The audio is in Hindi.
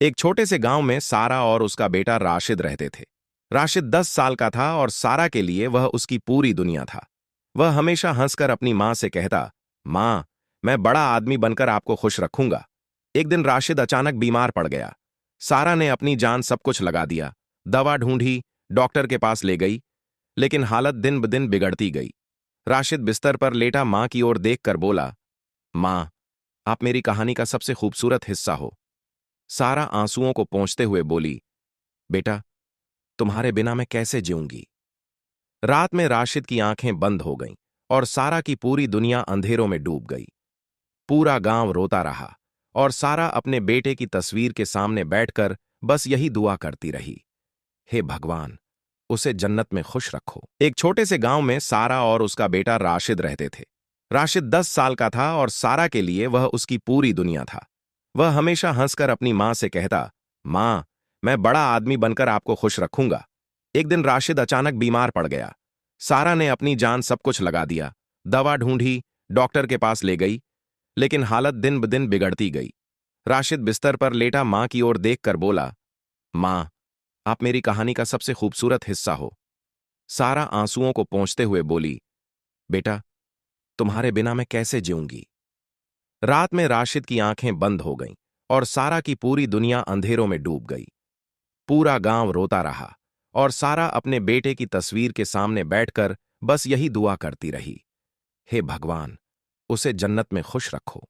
एक छोटे से गांव में सारा और उसका बेटा राशिद रहते थे। राशिद 10 साल का था और सारा के लिए वह उसकी पूरी दुनिया था। वह हमेशा हंसकर अपनी माँ से कहता, माँ, मैं बड़ा आदमी बनकर आपको खुश रखूंगा। एक दिन राशिद अचानक बीमार पड़ गया। सारा ने अपनी जान सब कुछ लगा दिया, दवा ढूंढी, डॉक्टर के पास ले गई, लेकिन हालत दिन ब दिन बिगड़ती गई। राशिद बिस्तर पर लेटा माँ की ओर देखकर बोला, माँ, आप मेरी कहानी का सबसे खूबसूरत हिस्सा हो। सारा आंसुओं को पोंछते हुए बोली, बेटा, तुम्हारे बिना मैं कैसे जीऊंगी। रात में राशिद की आंखें बंद हो गईं और सारा की पूरी दुनिया अंधेरों में डूब गई। पूरा गांव रोता रहा और सारा अपने बेटे की तस्वीर के सामने बैठकर बस यही दुआ करती रही, हे भगवान, उसे जन्नत में खुश रखो। एक छोटे से गांव में सारा और उसका बेटा राशिद रहते थे। राशिद 10 साल का था और सारा के लिए वह उसकी पूरी दुनिया था। वह हमेशा हंसकर अपनी माँ से कहता, माँ, मैं बड़ा आदमी बनकर आपको खुश रखूंगा। एक दिन राशिद अचानक बीमार पड़ गया। सारा ने अपनी जान सब कुछ लगा दिया, दवा ढूंढी, डॉक्टर के पास ले गई, लेकिन हालत दिन ब दिन बिगड़ती गई। राशिद बिस्तर पर लेटा माँ की ओर देखकर बोला, माँ, आप मेरी कहानी का सबसे खूबसूरत हिस्सा हो। सारा आंसुओं को पोंछते हुए बोली, बेटा, तुम्हारे बिना मैं कैसे जीऊंगी। रात में राशिद की आंखें बंद हो गईं और सारा की पूरी दुनिया अंधेरों में डूब गई। पूरा गांव रोता रहा और सारा अपने बेटे की तस्वीर के सामने बैठकर बस यही दुआ करती रही, हे भगवान, उसे जन्नत में खुश रखो।